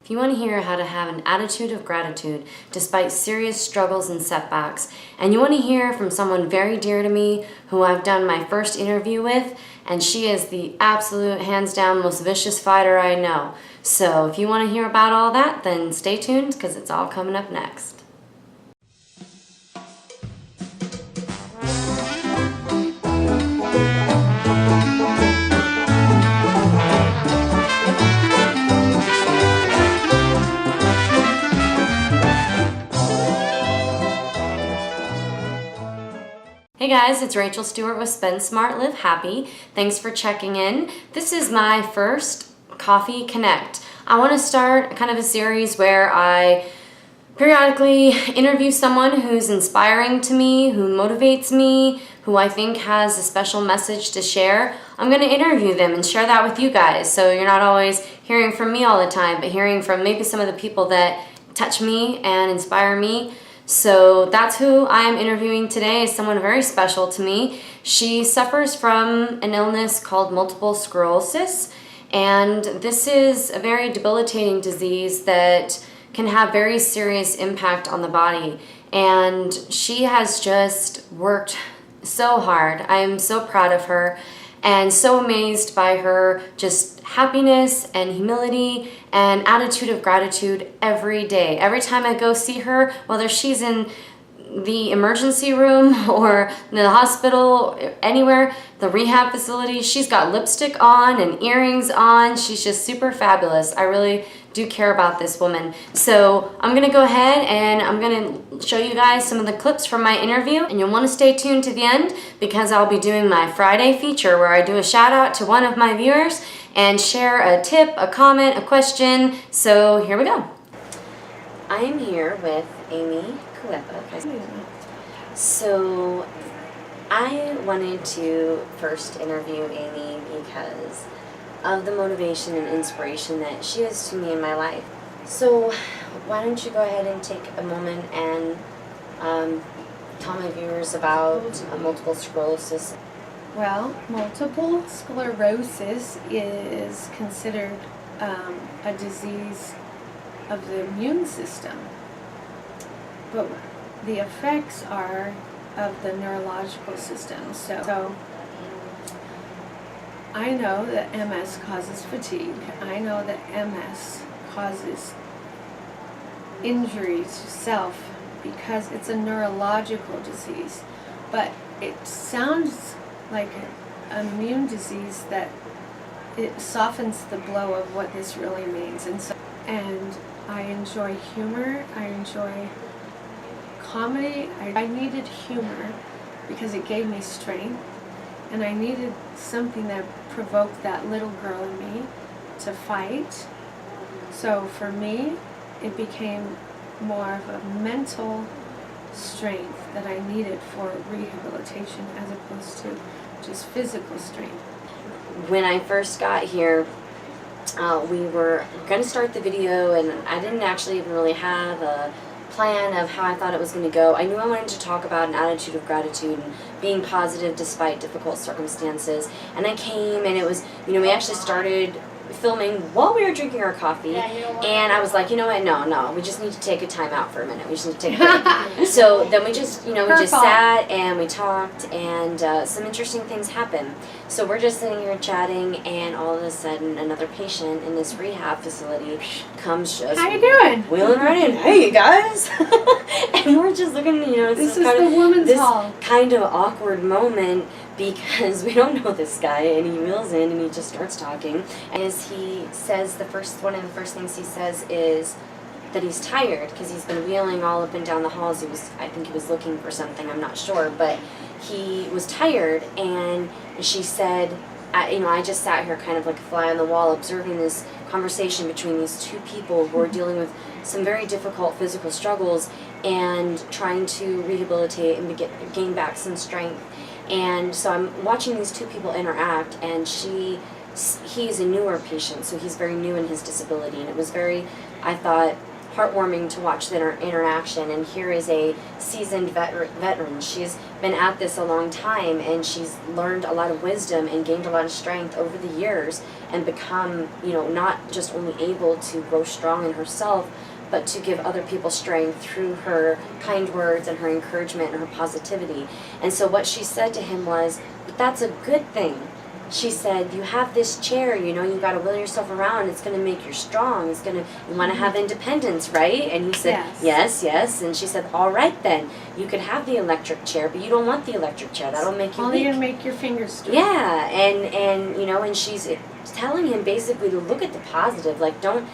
If you want to hear how to have an attitude of gratitude despite serious struggles and setbacks, and you want to hear from someone very dear to me who I've done my first interview with, and she is the absolute hands down most vicious fighter I know. So if you want to hear about all that, then stay tuned because it's all coming up next. Hey guys, it's Rachel Stewart with Spend Smart, Live Happy. Thanks for checking in. This is my first Coffee Connect. I want to start kind of a series where I periodically interview someone who's inspiring to me, who motivates me, who I think has a special message to share. I'm going to interview them and share that with you guys, so you're not always hearing from me all the time, but hearing from maybe some of the people that touch me and inspire me. So that's who I am interviewing today, is someone very special to me. She suffers from an illness called multiple sclerosis, and this is a very debilitating disease that can have very serious impact on the body. And she has just worked so hard. I am so proud of her and so amazed by her just happiness and humility and attitude of gratitude every day. Every time I go see her, whether she's in the emergency room or in the hospital, anywhere, the rehab facility, she's got lipstick on and earrings on. She's just super fabulous. I really do care about this woman. So I'm gonna go ahead and I'm gonna show you guys some of the clips from my interview, and you'll wanna stay tuned to the end because I'll be doing my Friday feature where I do a shout out to one of my viewers and share a tip, a comment, a question. So here we go. I am here with Amy Cuepa. So I wanted to first interview Amy because of the motivation and inspiration that she is to me in my life. So why don't you go ahead and take a moment and tell my viewers about multiple sclerosis. Well, multiple sclerosis is considered a disease of the immune system, but the effects are of the neurological system. So I know that MS causes fatigue. I know that MS causes injury to self because it's a neurological disease, but it sounds like an immune disease that it softens the blow of what this really means. And I enjoy humor, I enjoy comedy. I needed humor because it gave me strength, and I needed something that provoked that little girl in me to fight. So for me, it became more of a mental strength that I needed for rehabilitation as opposed to just physical strength. When I first got here, we were going to start the video, and I didn't actually even really have a plan of how I thought it was going to go. I knew I wanted to talk about an attitude of gratitude and being positive despite difficult circumstances. And I came, and it was, we actually started filming while we were drinking our coffee, and I was like, you know what, no, we just need to take a time out for a minute. We just need to take a break. So then we just, sat and we talked, and some interesting things happened. So we're just sitting here chatting, and all of a sudden another patient in this rehab facility comes just how you doing? Wheeling right in. Hey, you guys. And we're just looking, this is the women's hall. Kind of awkward moment because we don't know this guy, and he wheels in and he just starts talking. And as he says, one of the first things he says is that he's tired because he's been wheeling all up and down the halls. I think he was looking for something, I'm not sure, but he was tired. And she said, I just sat here kind of like a fly on the wall observing this conversation between these two people who are dealing with some very difficult physical struggles and trying to rehabilitate and gain back some strength. And so I'm watching these two people interact, and he's a newer patient, so he's very new in his disability, and it was very, I thought, heartwarming to watch the interaction. And here is a seasoned veteran. She's been at this a long time, and she's learned a lot of wisdom and gained a lot of strength over the years, and become, not just only able to grow strong in herself, but to give other people strength through her kind words and her encouragement and her positivity. And so what she said to him was, "But that's a good thing." She said, "You have this chair, you got to wheel yourself around. It's going to make you strong. You want to have independence, right?" And he said, yes. And she said, "All right then, you could have the electric chair, but you don't want the electric chair. That'll make you only weak." gonna make your fingers strong. Yeah, and she's telling him basically to look at the positive. Like, don't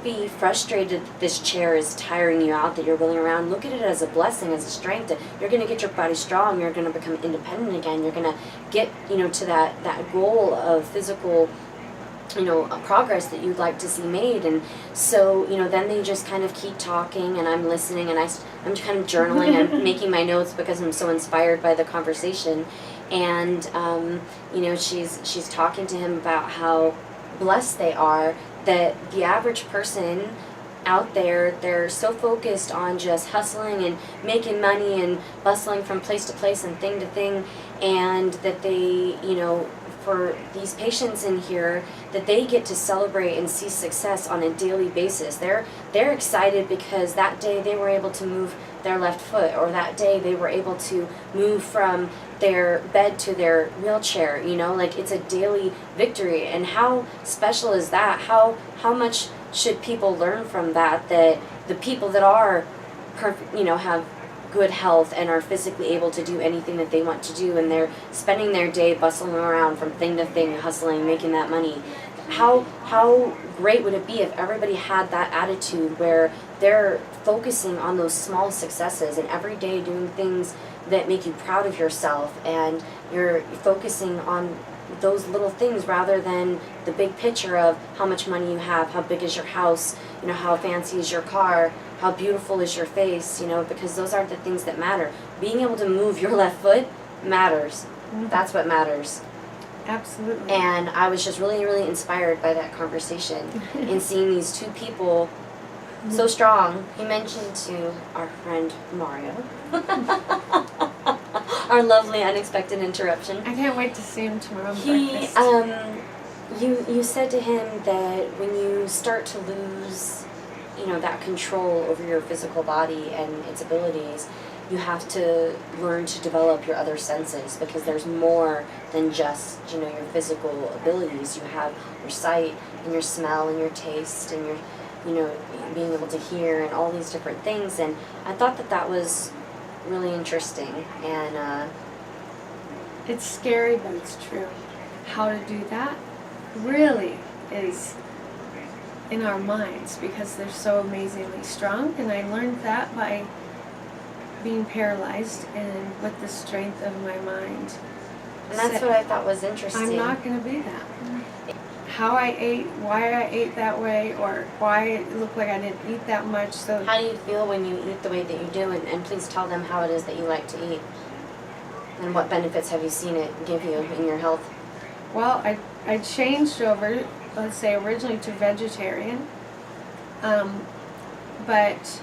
be frustrated that this chair is tiring you out, that you're wheeling around. Look at it as a blessing, as a strength. That you're going to get your body strong. You're going to become independent again. You're going to get, to that goal of physical, progress that you'd like to see made. And so, then they just kind of keep talking, and I'm listening, and I'm kind of journaling. I'm making my notes because I'm so inspired by the conversation. And, she's talking to him about how blessed they are, that the average person out there, they're so focused on just hustling and making money and bustling from place to place and thing to thing, and that they, for these patients in here, that they get to celebrate and see success on a daily basis. They're excited because that day they were able to move their left foot, or that day they were able to move from their bed to their wheelchair, like it's a daily victory. And how special is that? How much should people learn from that the people that are perfect, have good health and are physically able to do anything that they want to do, and they're spending their day bustling around from thing to thing, hustling, making that money. How great would it be if everybody had that attitude where they're focusing on those small successes and every day doing things that make you proud of yourself, and you're focusing on those little things rather than the big picture of how much money you have, how big is your house, how fancy is your car, how beautiful is your face, because those aren't the things that matter. Being able to move your left foot matters. Mm-hmm. That's what matters. Absolutely. And I was just really, really inspired by that conversation and seeing these two people so strong. He mentioned to our friend Mario, our lovely unexpected interruption. I can't wait to see him tomorrow. You said to him that when you start to lose, that control over your physical body and its abilities, you have to learn to develop your other senses, because there's more than just, your physical abilities. You have your sight and your smell and your taste and your, being able to hear and all these different things. And I thought that was really interesting. And it's scary, but it's true. How to do that really is in our minds, because they're so amazingly strong. And I learned that by being paralyzed and with the strength of my mind. And that's what I thought was interesting. I'm not going to be that. How I ate, why I ate that way, or why it looked like I didn't eat that much. So how do you feel when you eat the way that you do? And please tell them how it is that you like to eat. And what benefits have you seen it give you in your health? Well, I changed over, let's say, originally to vegetarian. But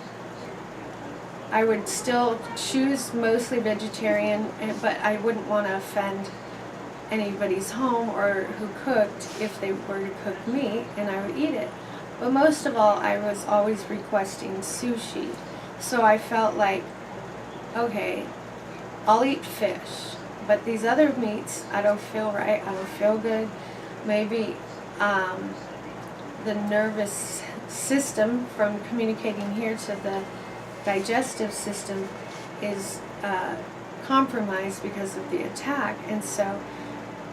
I would still choose mostly vegetarian, but I wouldn't want to offend anybody's home or who cooked if they were to cook meat, and I would eat it. But most of all, I was always requesting sushi. So I felt like, okay, I'll eat fish, but these other meats, I don't feel right, I don't feel good. Maybe the nervous system from communicating here to the digestive system is compromised because of the attack. And so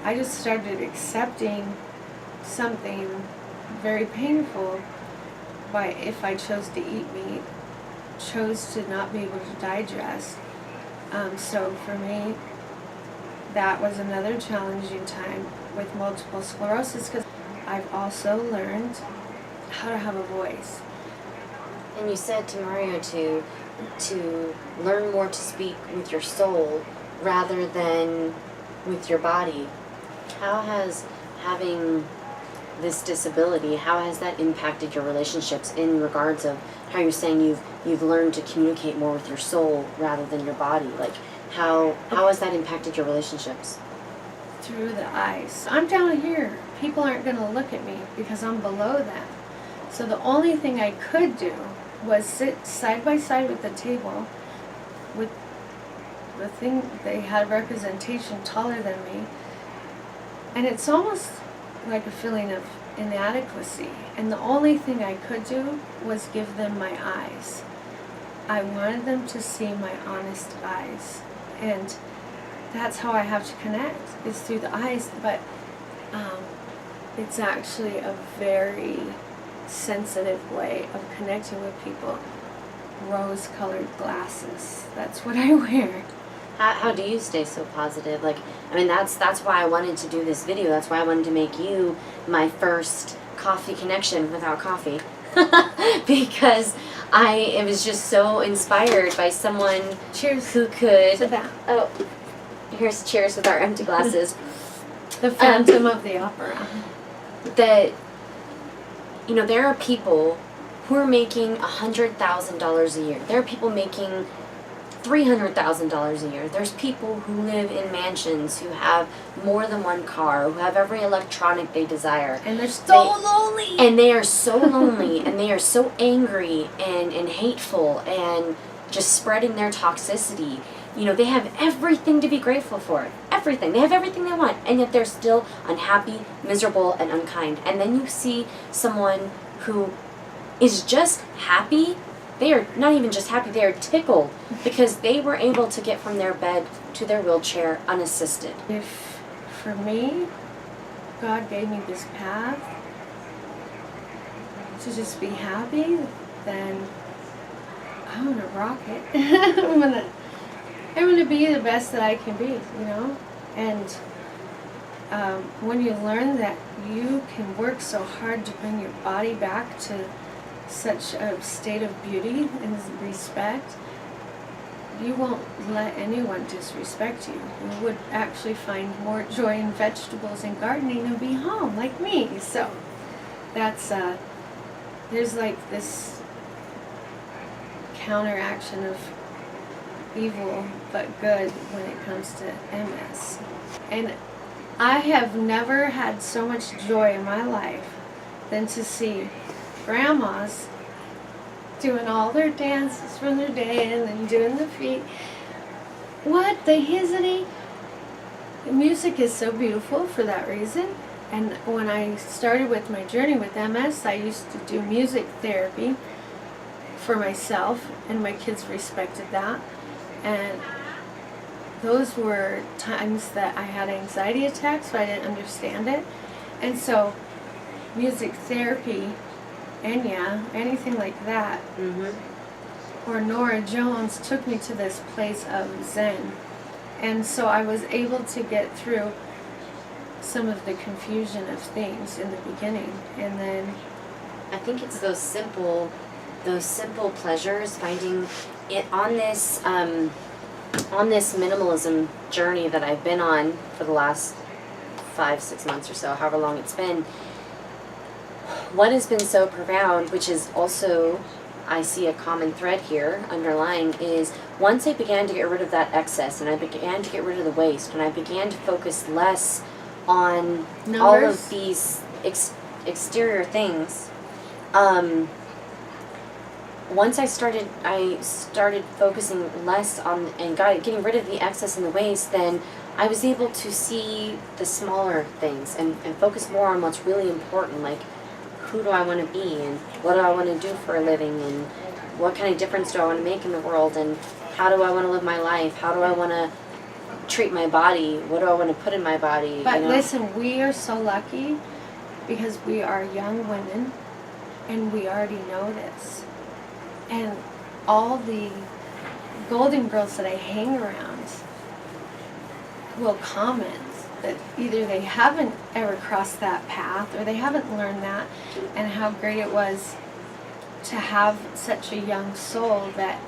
I just started accepting something very painful by, if I chose to eat meat, chose to not be able to digest. So for me, that was another challenging time with multiple sclerosis, because I've also learned how to have a voice. And you said to Mario to learn more to speak with your soul rather than with your body. How has having this disability, how has that impacted your relationships in regards of how you're saying you've learned to communicate more with your soul rather than your body? Like, how has that impacted your relationships? Through the eyes. I'm down here. People aren't going to look at me because I'm below them. So the only thing I could do was sit side by side with the table with the thing. They had representation taller than me. And it's almost like a feeling of inadequacy. And the only thing I could do was give them my eyes. I wanted them to see my honest eyes. And that's how I have to connect, is through the eyes. But it's actually a very sensitive way of connecting with people. Rose-colored glasses. That's what I wear. How do you stay so positive? Like, I mean, that's why I wanted to do this video. That's why I wanted to make you my first coffee connection without coffee. Because I was just so inspired by someone Cheers who could... to that. Oh, here's cheers with our empty glasses. The Phantom of the Opera. That, you know, there are people who are making $100,000 a year. There are people making $300,000 a year. There's people who live in mansions, who have more than one car, who have every electronic they desire. And they're so lonely. And they are so lonely, and they are so angry and hateful and just spreading their toxicity. You know, they have everything to be grateful for. Everything. They have everything they want. And yet they're still unhappy, miserable, and unkind. And then you see someone who is just happy. They are not even just happy, they are tickled because they were able to get from their bed to their wheelchair unassisted. If, for me, God gave me this path to just be happy, then I'm gonna rock it. I'm gonna be the best that I can be, you know? And when you learn that you can work so hard to bring your body back to such a state of beauty and respect, you won't let anyone disrespect you. You would actually find more joy in vegetables and gardening and be home like me. So that's there's like this counteraction of evil but good when it comes to MS. And I have never had so much joy in my life than to see grandmas doing all their dances from their day and then doing the feet. What the hizzy? Music is so beautiful for that reason. And when I started with my journey with MS, I used to do music therapy for myself, and my kids respected that. And those were times that I had anxiety attacks, so I didn't understand it. And so music therapy, and yeah, anything like that, or Nora Jones took me to this place of Zen. And so I was able to get through some of the confusion of things in the beginning. And then I think it's those simple pleasures, finding it on this minimalism journey that I've been on for the last 5-6 months or so, however long it's been. What has been so profound, which is also, I see a common thread here underlying, is once I began to get rid of that excess and I began to get rid of the waste and I began to focus less on all of these exterior things, once I started focusing less on and getting rid of the excess and the waste, then I was able to see the smaller things and focus more on what's really important, like who do I want to be and what do I want to do for a living and what kind of difference do I want to make in the world and how do I want to live my life, how do I want to treat my body, what do I want to put in my body. But listen, we are so lucky because we are young women and we already know this. And all the Golden Girls that I hang around will comment that either they haven't ever crossed that path or they haven't learned that, and how great it was to have such a young soul that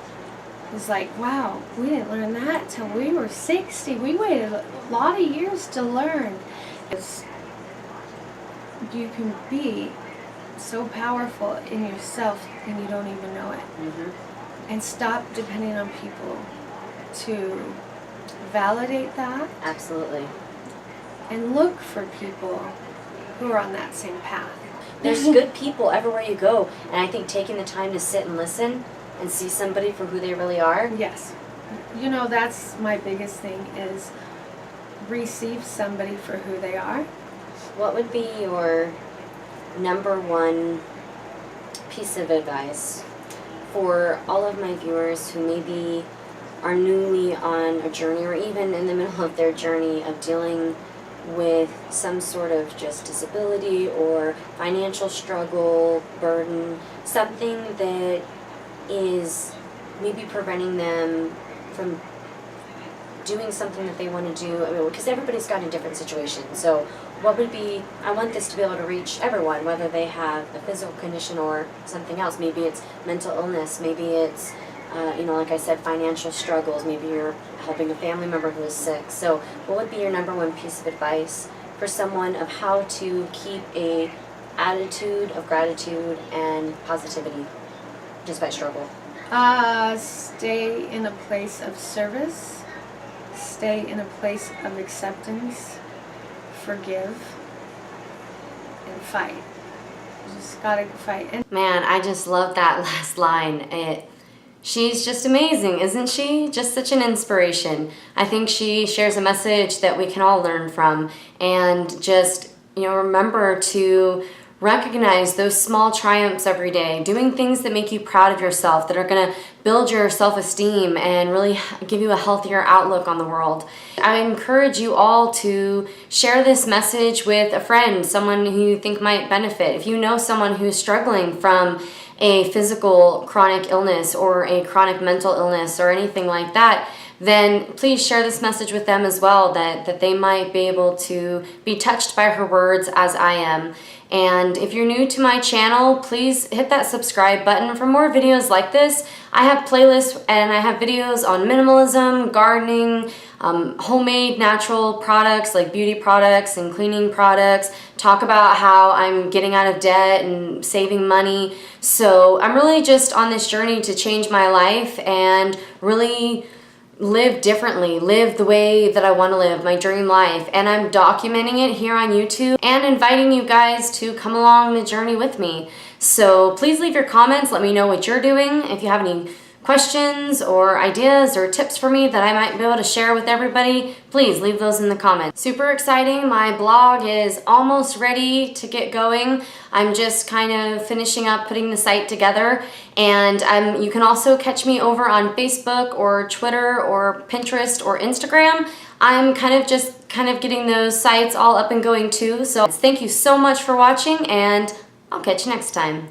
was like, wow, we didn't learn that till we were 60. We waited a lot of years to learn. It's you can be so powerful in yourself and you don't even know it. And stop depending on people to validate that. Absolutely. And look for people who are on that same path. There's good people everywhere you go, and I think taking the time to sit and listen and see somebody for who they really are. Yes. You know, that's my biggest thing, is receive somebody for who they are. What would be your number one piece of advice for all of my viewers who maybe are newly on a journey, or even in the middle of their journey of dealing with some sort of just disability or financial struggle, burden, something that is maybe preventing them from doing something that they want to do? I mean, because everybody's got a different situation. So what would be, I want this to be able to reach everyone, whether they have a physical condition or something else. Maybe it's mental illness, maybe it's like I said, financial struggles, maybe you're helping a family member who is sick. So what would be your number one piece of advice for someone of how to keep a attitude of gratitude and positivity despite struggle? Stay in a place of service. Stay in a place of acceptance. Forgive. And fight. You just gotta fight. And man, I just love that last line. She's just amazing, isn't she? Just such an inspiration. I think she shares a message that we can all learn from, and just, remember to recognize those small triumphs every day, doing things that make you proud of yourself, that are going to build your self-esteem and really give you a healthier outlook on the world. I encourage you all to share this message with a friend, someone who you think might benefit. If you know someone who's struggling from a physical chronic illness or a chronic mental illness or anything like that, then please share this message with them as well, that they might be able to be touched by her words as I am. And if you're new to my channel, please hit that subscribe button for more videos like this. I have playlists and I have videos on minimalism, gardening, homemade natural products like beauty products and cleaning products, talk about how I'm getting out of debt and saving money. So I'm really just on this journey to change my life and really live differently, live the way that I want to live, my dream life. And I'm documenting it here on YouTube and inviting you guys to come along the journey with me. So please leave your comments. Let me know what you're doing. If you have any questions or ideas or tips for me that I might be able to share with everybody, please leave those in the comments. Super exciting. My blog is almost ready to get going. I'm just kind of finishing up putting the site together, and you can also catch me over on Facebook or Twitter or Pinterest or Instagram. I'm kind of getting those sites all up and going too. So thank you so much for watching, and I'll catch you next time.